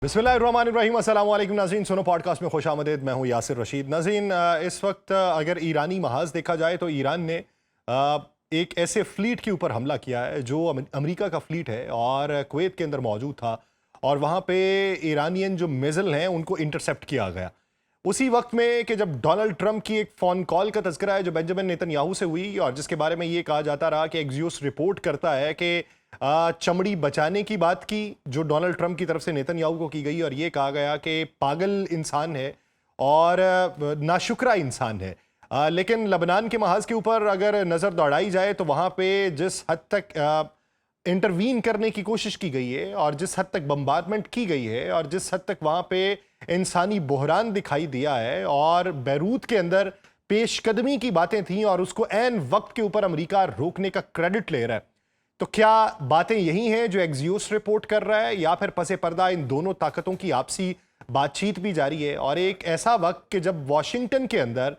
बिस्मिल्लाहिर्रहमानिर्रहीम अस्सलाम वालेकुम नाज़रीन, सुनो पॉडकास्ट में खुश आमदीद। मैं हूँ यासिर रशीद। नाज़रीन, इस वक्त अगर ईरानी महाज देखा जाए तो ईरान ने एक ऐसे फ्लीट के ऊपर हमला किया है जो अमेरिका का फ्लीट है और कुवैत के अंदर मौजूद था, और वहाँ पे ईरानियन जो मिज़िल हैं उनको इंटरसेप्ट किया गया उसी वक्त में कि जब डोनाल्ड ट्रंप की एक फ़ोन कॉल का तज़किरा है जो बेंजामिन नेतन्याहू से हुई, और जिसके बारे में ये कहा जाता रहा कि एक्सियोस रिपोर्ट करता है कि चमड़ी बचाने की बात की जो डोनाल्ड ट्रंप की तरफ से नेतन्याहू को की गई, और ये कहा गया कि पागल इंसान है और नाशुक्रा इंसान है। लेकिन लबनान के महाज के ऊपर अगर नज़र दौड़ाई जाए तो वहाँ पे जिस हद तक इंटरवीन करने की कोशिश की गई है और जिस हद तक बम्बार्डमेंट की गई है और जिस हद तक वहाँ पे इंसानी बहरान दिखाई दिया है, और बैरूत के अंदर पेशकदमी की बातें थीं और उसको ऐन वक्त के ऊपर अमेरिका रोकने का क्रेडिट ले रहा है, तो क्या बातें यही हैं जो एक्सियोस रिपोर्ट कर रहा है, या फिर पसे पर्दा इन दोनों ताकतों की आपसी बातचीत भी जारी है? और एक ऐसा वक्त कि जब वॉशिंगटन के अंदर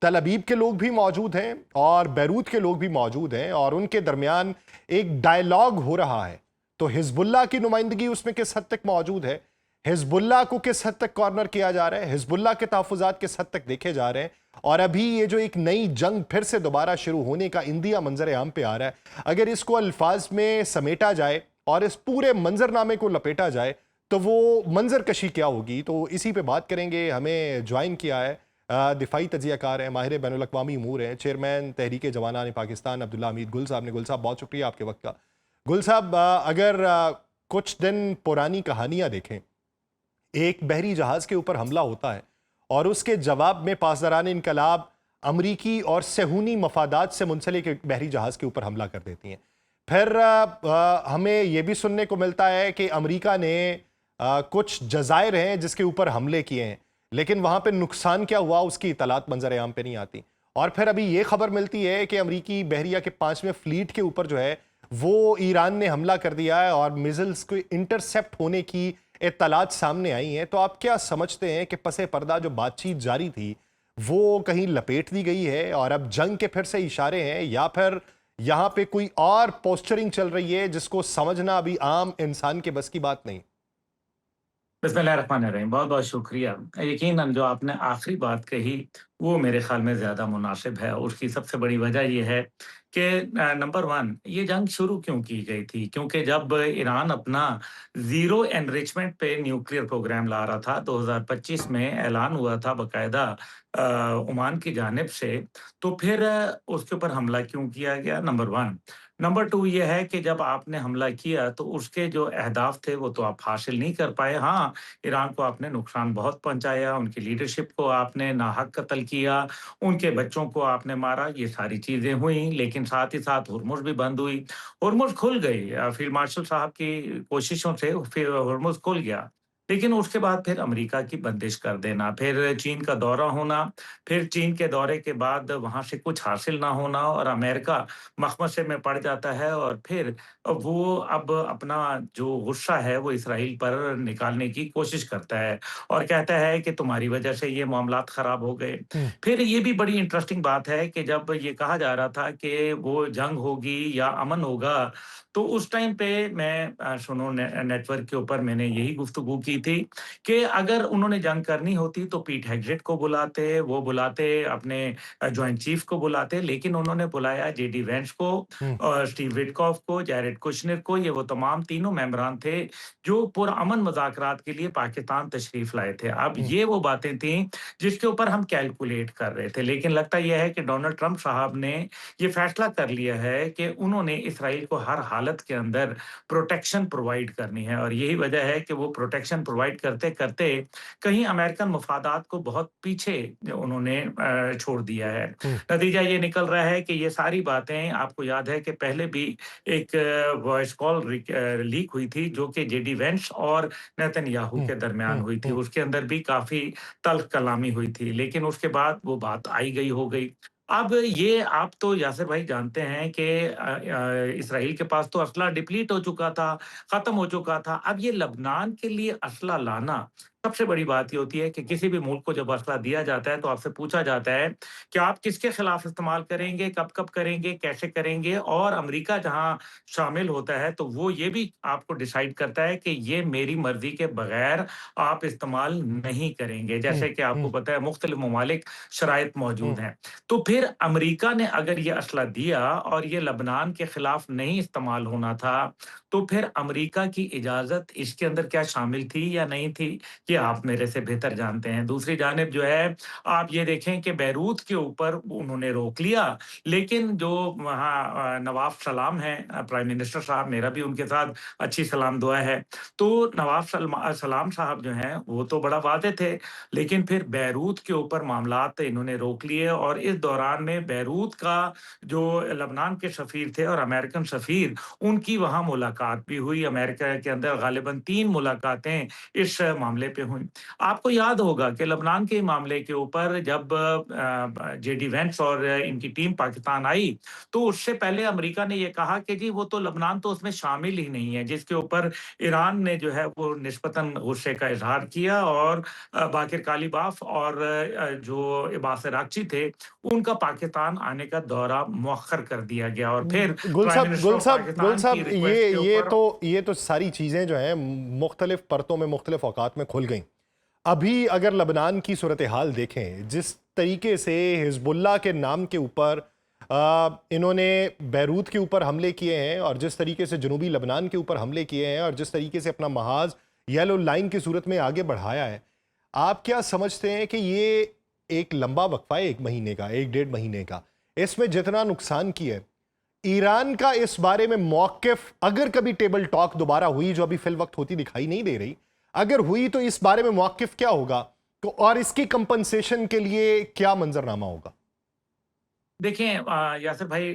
तल अबीब के लोग भी मौजूद हैं और बैरूत के लोग भी मौजूद हैं और उनके दरमियान एक डायलॉग हो रहा है, तो हिजबुल्लाह की नुमाइंदगी उसमें किस हद तक मौजूद है? हिजबुल्लाह को किस हद तक कॉर्नर किया जा रहा है? हिजबुल्लाह के तहफ़्फ़ुज़ात किस हद तक देखे जा रहे हैं? और अभी ये जो एक नई जंग फिर से दोबारा शुरू होने का इंदिया मंजर आम पे आ रहा है, अगर इसको अल्फाज में समेटा जाए और इस पूरे मंजरनामे को लपेटा जाए तो वो मंजर कशी क्या होगी? तो इसी पे बात करेंगे। हमें ज्वाइन किया है दिफाई तजियाकार हैं, माहिर बैनुल अक़वामी अमूर हैं, चेयरमैन तहरीक जवानान पाकिस्तान अब्दुल्ला हमीद गुल साहब ने। गुल साहब, बहुत शुक्रिया आपके वक्त का। गुल साहब, अगर कुछ दिन पुरानी कहानियां देखें, एक बहरी जहाज के ऊपर हमला होता है और उसके जवाब में पासदारान इनकलाब अमरीकी और सहूनी मफादात से मुंसलिक एक बहरी जहाज के ऊपर हमला कर देती हैं। फिर हमें यह भी सुनने को मिलता है कि अमरीका ने कुछ जजायर हैं जिसके ऊपर हमले किए हैं, लेकिन वहां पे नुकसान क्या हुआ उसकी इतलात मंजर आम पे नहीं आती। और फिर अभी ये खबर मिलती है कि अमरीकी बहरिया के 5वें फ्लीट के ऊपर जो है वो ईरान ने हमला कर दिया है और मिसाइल्स को इंटरसेप्ट होने की इत्तलात सामने आई हैं। तो आप क्या समझते हैं कि पसे पर्दा जो बातचीत जारी थी वो कहीं लपेट दी गई है और अब जंग के फिर से इशारे हैं, या फिर यहां पे कोई और पोस्चरिंग चल रही है जिसको समझना अभी आम इंसान के बस की बात नहीं? बिस्मिल्लाहिर्रहमानिर्रहीम। बहुत-बहुत शुक्रिया। यकीनन जो आपने आखिरी बात कही, वो मेरे ख़्याल में ज़्यादा मुनासिब है। उसकी सबसे बड़ी वजह ये है कि नंबर 1, ये जंग शुरू क्यों की गई थी? क्योंकि जब ईरान अपना ज़ीरो एनरिचमेंट पे न्यूक्लियर प्रोग्राम ला रहा था, 2025 में ऐलान हुआ था बाकायदा ओमान की जानिब से, तो फिर उसके ऊपर हमला क्यों किया गया? नंबर 1। नंबर 2 ये है कि जब आपने हमला किया तो उसके जो अहदाफ थे वो तो आप हासिल नहीं कर पाए। हाँ, ईरान को आपने नुकसान बहुत पहुँचाया, उनकी लीडरशिप को आपने नाहक कत्ल किया, उनके बच्चों को आपने मारा, ये सारी चीज़ें हुई, लेकिन साथ ही साथ हुर्मुज़ भी बंद हुई। हुर्मुज़ खुल गई फील्ड मार्शल साहब की कोशिशों से फिर हुर्मुज़ खुल गया। लेकिन उसके बाद फिर अमेरिका की बंदिश कर देना, फिर चीन का दौरा होना, फिर चीन के दौरे के बाद वहाँ से कुछ हासिल ना होना और अमेरिका मखमसे में पड़ जाता है और फिर वो अब अपना जो गुस्सा है वो इसराइल पर निकालने की कोशिश करता है और कहता है कि तुम्हारी वजह से ये मामलात खराब हो गए। फिर ये भी बड़ी इंटरेस्टिंग बात है कि जब ये कहा जा रहा था कि वो जंग होगी या अमन होगा, तो उस टाइम पे मैं सुनो नेटवर्क के ऊपर मैंने यही गुफ्तगू की थी कि अगर उन्होंने जंग करनी होती तो पीट हेग्सेट को बुलाते, वो बुलाते अपने जॉइंट चीफ को बुलाते, लेकिन उन्होंने बुलाया जेडी वेंस को हम्म। और स्टीव विटकॉफ को, जैरेड कुशनर को। ये वो तमाम तीनों मेंबरान थे जो पुरअमन मुज़ाकरात के लिए पाकिस्तान तशरीफ लाए थे। अब हम्म। ये वो बातें थीं जिसके ऊपर हम कैलकुलेट कर रहे थे, लेकिन लगता ये है कि डोनाल्ड ट्रंप साहब ने ये फैसला कर लिया है कि उन्होंने इसराइल को हर हालत के अंदर प्रोटेक्शन प्रोवाइड करनी है और यही वजह है कि वो प्रोटेक्शन प्रोवाइड करते-करते कहीं अमेरिकन मफादात को बहुत पीछे उन्होंने छोड़ दिया है। हम्म। नतीजा ये निकल रहा है कि ये सारी बातें आपको याद है कि पहले भी एक वॉइस कॉल लीक हुई थी जो कि जेडी वेंस और नेतन्याहू हम्म। के दरमियान हम्म। हुई थी। हम्म। उसके अंदर भी काफ़ी तल्ख़ कलामी हुई थी, लेकिन उसके बाद वो बात आई गई हो गई। अब ये आप तो यासिर भाई जानते हैं कि इसराइल के पास तो असला डिप्लीट हो चुका था, खत्म हो चुका था। अब ये लबनान के लिए असला लाना सबसे बड़ी बात ये होती है कि किसी भी मुल्क को जब असला दिया जाता है तो आपसे पूछा जाता है कि आप किसके खिलाफ इस्तेमाल करेंगे, कब-कब करेंगे, कैसे करेंगे और अमेरिका जहाँ शामिल होता है तो वो ये भी आपको डिसाइड करता है कि ये मेरी मर्ज़ी के बगैर आप इस्तेमाल नहीं करेंगे। हुँ, जैसे कि आपको हुँ, पता है मुख्तलिफ ममालिक शराइत हुँ, मौजूद हैं। तो फिर अमेरिका ने अगर ये असला दिया और ये लबनान के खिलाफ नहीं इस्तेमाल होना था, तो फिर अमेरिका की इजाज़त इसके अंदर क्या शामिल थी या नहीं थी? ये आप मेरे से बेहतर जानते हैं। दूसरी जानिब जो है, आप ये देखें कि बैरूत के ऊपर उन्होंने रोक लिया, लेकिन जो वहाँ नवाफ़ सलाम हैं प्राइम मिनिस्टर साहब, मेरा भी उनके साथ अच्छी सलाम-दुआ है। तो नवाफ़ सलाम साहब जो हैं, वो तो बड़ा वाज़ेह थे, लेकिन फिर बैरूत के ऊपर मामलात इन्होंने रोक लिए और इस दौरान में बैरूत का जो लबनान के सफ़ीर थे और अमेरिकन सफ़ीर, उनकी वहाँ मुलाकात भी हुई। अमेरिका के अंदर ग़ालिबन 3 मुलाकातें इस मामले पे हुई। आपको याद होगा कि लबनान के मामले के ऊपर जब जेडी वेंस और इनकी टीम पाकिस्तान आई, तो उससे पहले अमेरिका ने ये कहा कि जी वो तो लबनान तो उसमें शामिल ही नहीं है, जिसके ऊपर ईरान ने जो है वो निस्बतन गुस्से का इज़हार किया और बाकिर कालिबाफ और जो इब्बास अरागची थे, उनका पाकिस्तान आने का दौरा मौख़र कर दिया गया और फिर गुल प्राइम साहब मिनिस्टर ऑफ गुल पाकिस्तान की साहब रिक्वेस्ट के ऊपर ये तो सारी चीज़ें जो हैं मुख्तलिफ परतों में मुख्तलिफ औकात में खुल गई। अभी अगर लबनान की सूरत हाल देखें, जिस तरीके से हिजबुल्लाह के नाम के ऊपर इन्होंने बैरूत के ऊपर हमले किए हैं और जिस तरीके से जनूबी लबनान के ऊपर हमले किए हैं और जिस तरीके से अपना महाज येलो लाइन की सूरत में आगे बढ़ाया है, आप क्या समझते हैं कि ये एक लंबा वक्फा है, 1 महीने का, 1 डेढ़ महीने का, इसमें जितना नुकसान किया है, ईरान का इस बारे में मौक़िफ़, अगर कभी टेबल टॉक दोबारा हुई, जो अभी फ़िल वक़्त होती दिखाई नहीं दे रही, अगर हुई तो इस बारे में मौक़िफ़ क्या होगा? तो और इसकी कंपनसेशन के लिए क्या मंज़रनामा होगा? देखिए यासिर भाई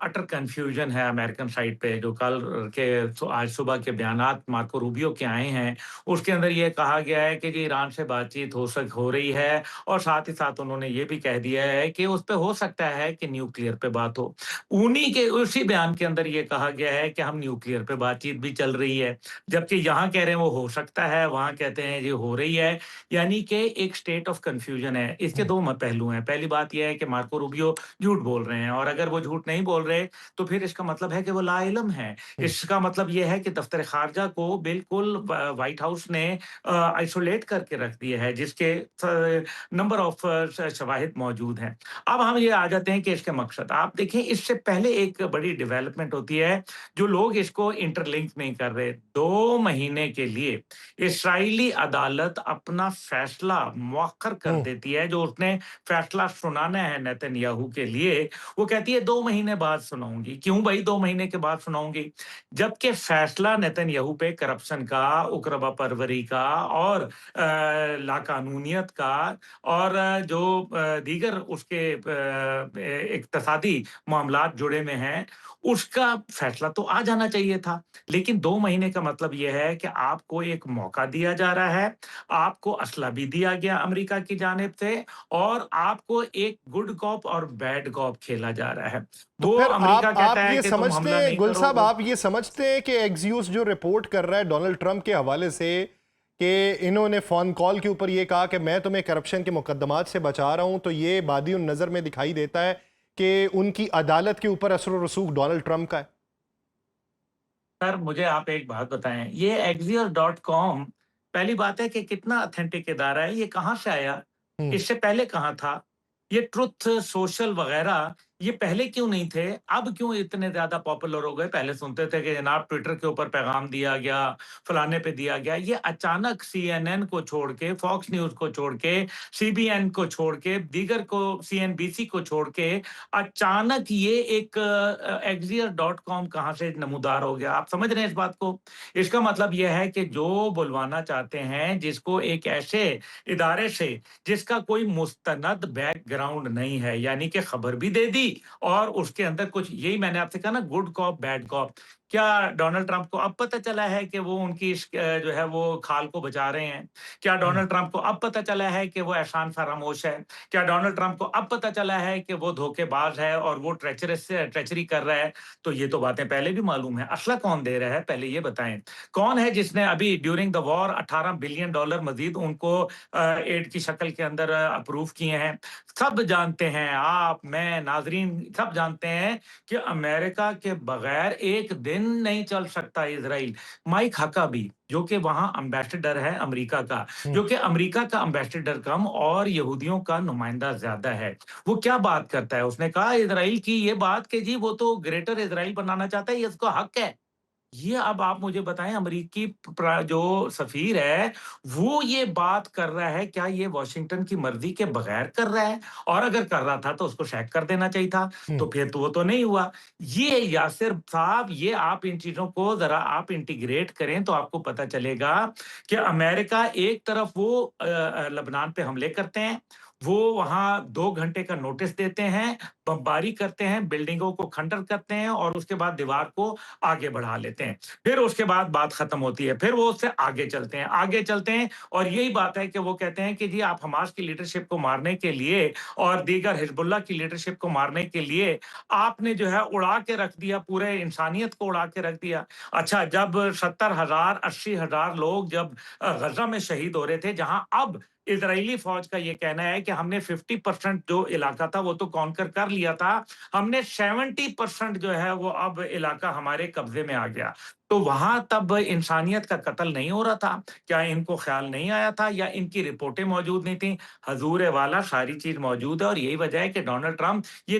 अटर कन्फ्यूजन है अमेरिकन साइड पे जो कल के आज सुबह के बयानात मार्को रूबियो के आए हैं, उसके अंदर ये कहा गया है कि जी ईरान से बातचीत हो रही है और साथ ही साथ उन्होंने ये भी कह दिया है कि उस पे हो सकता है कि न्यूक्लियर पे बात हो। उन्हीं के उसी बयान के अंदर ये कहा गया है कि हम न्यूक्लियर पे बातचीत भी चल रही है, जबकि यहाँ कह रहे हैं वो हो सकता है, वहाँ कहते हैं ये हो रही है, यानी कि एक स्टेट ऑफ कन्फ्यूजन है। इसके हुँ, 2 पहलू हैं। पहली बात ये है कि मार्को रूबियो झूठ बोल रहे हैं और अगर वो झूठ नहीं बोल रहे, तो फिर इसका मतलब है कि वो लाइल्म हैं। हुँ, इसका मतलब ये है कि दफ्तर ख़ारजा को बिल्कुल व्हाइट हाउस ने आइसोलेट करके रख दिया है, जिसके नंबर ऑफ शवाहिद मौजूद हैं। अब हम ये आ जाते हैं कि इसके मकसद। आप देखें इससे पहले एक बड़ी डेवलपमेंट होती है, जो लोग इसको इंटरलिंक नहीं कर रहे। 2 महीने के लिए इस्राएली अदालत अपना फैसला मौख़र कर हुँ, देती है, जो उसने फैसला सुनाना है नेतन्याहू के लिए, वो कहती है 2 महीने बाद सुनाऊँगी। क्यों भई 2 महीने के बाद सुनाऊँगी? जबकि फैसला नेतन्याहू पे करप्शन का, उकरबा परवरी का और लाकानूनियत का और जो दीगर उसके इक्तिसादी मामलात जुड़े में हैं, उसका फैसला तो आ जाना चाहिए था। लेकिन 2 महीने का मतलब ये है कि आपको एक मौका दिया जा रहा है, आपको असला भी दिया गया अमेरिका की जानिब से और आपको एक गुड कॉप और बैड कॉप खेला जा रहा है। तो तो फिर अमेरिका कहता आप है ये कि तुम समझते हमला हैं नहीं गुल साहब, करोगे। आप ये समझते हैं कि एक्सियोस जो रिपोर्ट कर रहा है डोनाल्ड ट्रंप के हवाले से कि इन्होंने फ़ोन कॉल के ऊपर ये कहा कि मैं तुम्हें करप्शन के मुकदमात से बचा रहा हूं, तो ये बादी नज़र में दिखाई देता है कि उनकी अदालत के ऊपर असर व रसूख डोनाल्ड ट्रंप का है? सर मुझे आप एक बात बताएँ, ये axios.com पहली बात है कि कितना ऑथेंटिक इदारा है, ये कहाँ से आया? हुँ, इससे पहले कहाँ था? ये ट्रुथ सोशल वगैरह ये पहले क्यों नहीं थे? अब क्यों इतने ज़्यादा पॉपुलर हो गए? पहले सुनते थे कि जनाब ट्विटर के ऊपर पैगाम दिया गया, फलाने पे दिया गया। ये अचानक सीएनएन को छोड़ के, फॉक्स न्यूज़ को छोड़ के, सीबीएन को छोड़ के, दीगर को सीएनबीसी को छोड़ के अचानक ये एक axios.com कहाँ से नमूदार हो गया? आप समझ रहे हैं इस बात को? इसका मतलब ये है कि जो बुलवाना चाहते हैं, जिसको एक ऐसे इदारे से जिसका कोई मुस्तनद बैकग्राउंड नहीं है, यानी कि खबर भी दे दी और उसके अंदर कुछ यही मैंने आपसे कहा ना गुड कॉप, बैड कॉप। क्या डोनाल्ड ट्रंप को अब पता चला है कि वो उनकी जो है वो खाल को बचा रहे हैं? क्या हम्म। डोनाल्ड ट्रंप को अब पता चला है कि वो एहसान फरामोश है? क्या डोनाल्ड ट्रंप को अब पता चला है कि वो धोखेबाज है और वो ट्रेचरी कर रहा है? तो ये तो बातें पहले भी मालूम है। असला कौन दे रहा है, पहले ये बताएं। कौन है जिसने अभी ड्यूरिंग द वॉर $18 बिलियन मजीद उनको एड की शक्ल के अंदर अप्रूव किए हैं? सब जानते हैं, आप, मैं, नाजरीन सब जानते हैं कि अमेरिका के बगैर एक दिन नहीं चल सकता इजराइल। माइक हकाबी जो कि वहां अम्बेसडर है अमेरिका का, जो कि अमेरिका का अम्बेसडर कम और यहूदियों का नुमाइंदा ज्यादा है, वो क्या बात करता है? उसने कहा इजराइल की ये बात कि जी वो तो ग्रेटर इजराइल बनाना चाहता है, ये उसका हक है। ये अब आप मुझे बताएं, अमेरिकी जो सफीर है वो ये बात कर रहा है, क्या ये वॉशिंगटन की मर्जी के बगैर कर रहा है? और अगर कर रहा था तो उसको शैक कर देना चाहिए था। तो फिर तो वो तो नहीं हुआ। ये यासिर साहब, ये आप इन चीजों को जरा आप इंटीग्रेट करें तो आपको पता चलेगा कि अमेरिका एक तरफ वो लबनान पे हमले करते हैं, वो वहां 2 घंटे का नोटिस देते हैं, बमबारी करते हैं, बिल्डिंगों को खंडर करते हैं और उसके बाद दीवार को आगे बढ़ा लेते हैं। फिर उसके बाद बात खत्म होती है, फिर वो उससे आगे चलते हैं और यही बात है कि वो कहते हैं कि जी आप हमास की लीडरशिप को मारने के लिए और दीगर हिजबुल्लाह की लीडरशिप को मारने के लिए आपने जो है उड़ा के रख दिया, पूरे इंसानियत को उड़ा के रख दिया। अच्छा, जब 70,000 80,000 लोग जब गजा में शहीद हो रहे थे, जहां अब इजरायली फौज का ये कहना है कि हमने 50% जो इलाका था वो तो कॉन्कर कर लिया था, हमने 70% जो है वो अब इलाका हमारे कब्जे में आ गया। तो वहां तब इंसानियत का कत्ल नहीं हो रहा था? क्या इनको ख्याल नहीं आया था या इनकी रिपोर्टें मौजूद नहीं थी? हजूर वाला सारी चीज मौजूद है और यही वजह है कि डोनाल्ड ट्रंप ये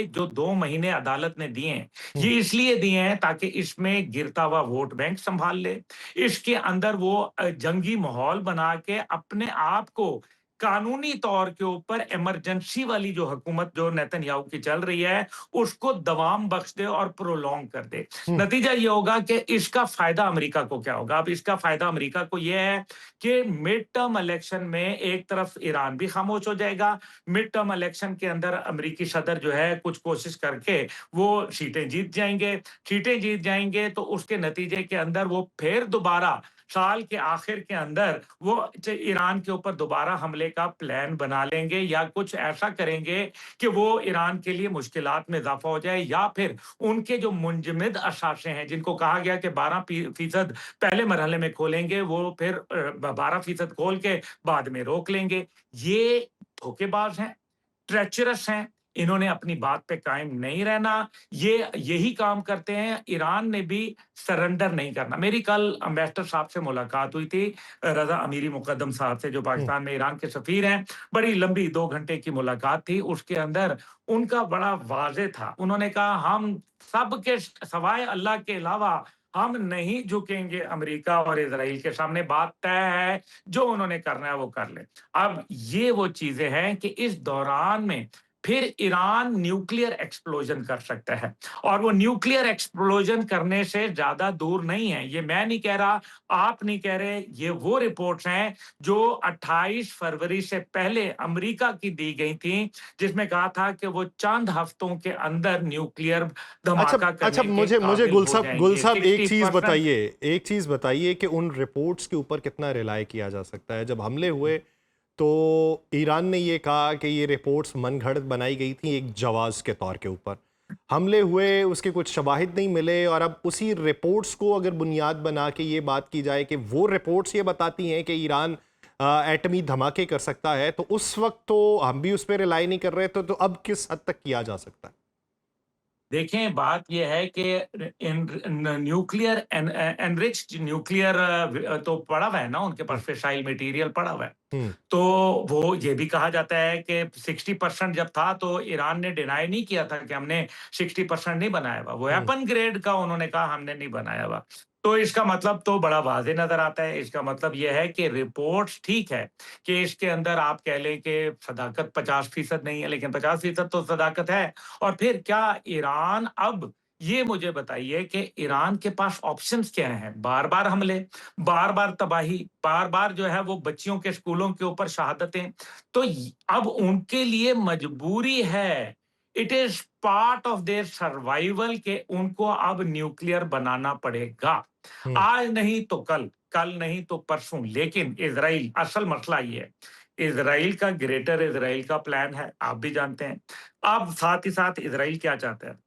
जो 2 महीने अदालत ने दिए हैं, ये इसलिए दिए हैं ताकि इसमें गिरता हुआ वोट बैंक संभाल ले। इसके अंदर वो जंगी माहौल बना के अपने आप को कानूनी तौर के ऊपर इमरजेंसी वाली जो हुकूमत जो नेतन्याहू की चल रही है, उसको दवाम बख्श दे और प्रोलॉन्ग कर दे। नतीजा ये होगा कि इसका फायदा अमेरिका को क्या होगा? अब इसका फायदा अमेरिका को ये है कि मिड टर्म इलेक्शन में एक तरफ ईरान भी खामोश हो जाएगा, मिड टर्म इलेक्शन के अंदर अमेरिकी सदर जो है कुछ कोशिश करके वो सीटें जीत जाएंगे तो उसके नतीजे के अंदर वो फिर दोबारा साल के आखिर के अंदर वो ईरान के ऊपर दोबारा हमले का प्लान बना लेंगे या कुछ ऐसा करेंगे कि वो ईरान के लिए मुश्किलात में इजाफा हो जाए, या फिर उनके जो मुंजमद असाशे हैं जिनको कहा गया कि 12% पहले मरहले में खोलेंगे, वो फिर 12% खोल के बाद में रोक लेंगे। ये धोखेबाज हैं, ट्रेचरस हैं, इन्होंने अपनी बात पे कायम नहीं रहना, ये यही काम करते हैं। ईरान ने भी सरेंडर नहीं करना। मेरी कल एम्बेसडर साहब से मुलाकात हुई थी, रजा अमीरी मुकद्दम साहब से जो पाकिस्तान में ईरान के सफीर हैं। बड़ी लंबी 2 घंटे की मुलाकात थी। उसके अंदर उनका बड़ा वाजे था, उन्होंने कहा हम सबके सवाए अल्लाह के अलावा हम नहीं झुकेंगे अमेरिका और इजराइल के सामने, बात तय है, जो उन्होंने करना है वो कर ले। अब ये वो चीजें हैं कि इस दौरान में फिर ईरान न्यूक्लियर एक्सप्लोजन कर सकता है और वो न्यूक्लियर एक्सप्लोजन करने से ज्यादा दूर नहीं है। ये मैं नहीं कह रहा, आप नहीं कह रहे, ये वो रिपोर्ट्स हैं जो 28 फरवरी से पहले अमेरिका की दी गई थी, जिसमें कहा था कि वो चंद हफ्तों के अंदर न्यूक्लियर अच्छा धमाका अच्छा, करने के मुझे काबिल हो गुल जाएंगे। साहब $60। एक चीज बताइए कि उन रिपोर्ट्स के ऊपर कितना रिलाय किया जा सकता है? जब हमले हुए तो ईरान ने ये कहा कि ये रिपोर्ट्स मनगढ़ंत बनाई गई थी एक जवाब के तौर के ऊपर। हमले हुए, उसके कुछ शवाहिद नहीं मिले, और अब उसी रिपोर्ट्स को अगर बुनियाद बना के ये बात की जाए कि वो रिपोर्ट्स ये बताती हैं कि ईरान एटमी धमाके कर सकता है, तो उस वक्त तो हम भी उस पर रिलाई नहीं कर रहे थे, तो अब किस हद तक किया जा सकता है? देखें, बात यह है कि न्यूक्लियर एनरिच्ड न्यूक्लियर तो पड़ा हुआ है ना, उनके पास फिसाइल मटेरियल पड़ा हुआ है। हम्म। तो वो ये भी कहा जाता है कि 60% जब था तो ईरान ने डिनाई नहीं किया था कि हमने 60% नहीं बनाया हुआ, वो हम्म। वेपन ग्रेड का उन्होंने कहा हमने नहीं बनाया हुआ। तो इसका मतलब तो बड़ा वाज़ेह नज़र आता है। इसका मतलब ये है कि रिपोर्ट्स ठीक है कि इसके अंदर आप कह लें कि सदाकत 50% नहीं है, लेकिन 50% तो सदाकत है। और फिर क्या ईरान अब ये मुझे बताइए कि ईरान के पास ऑप्शंस क्या हैं? बार-बार हमले, बार-बार तबाही, बार-बार जो है वो बच्चियों के स्कूलों के ऊपर शहादतें। तो अब उनके लिए मजबूरी है it is part of their survival के उनको अब न्यूक्लियर बनाना पड़ेगा। हुँ, आज नहीं तो कल, कल नहीं तो परसों, लेकिन इज़राइल असल मसला ये है, इज़राइल का ग्रेटर इज़राइल का प्लान है, आप भी जानते हैं। अब साथ ही साथ इज़राइल क्या चाहता है?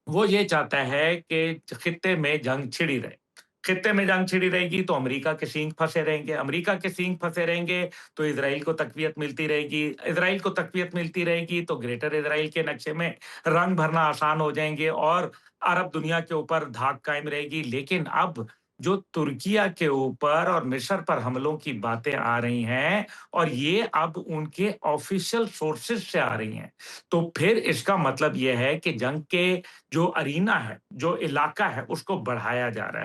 वो ये चाहता है कि खित्ते में जंग छिड़ी रहे। खित्ते में जंग छिड़ी रहेगी तो अमेरिका के सींग फँसे रहेंगे, अमेरिका के सींग फँसे रहेंगे तो इज़राइल को तक़वियत मिलती रहेगी, इज़राइल को तक़वियत मिलती रहेगी तो ग्रेटर इज़राइल के नक्शे में रंग भरना आसान हो जाएँगे और अरब दुनिया के ऊपर धाक कायम रहेगी। लेकिन अब जो तुर्किया के ऊपर और मिस्र पर हमलों की बातें आ रही हैं और ये अब उनके ऑफ़िशियल सोर्सेज़ से आ रही हैं, तो फिर इसका मतलब ये है कि जंग के जो अरीना है, जो इलाका है, उसको बढ़ाया जा रहा है।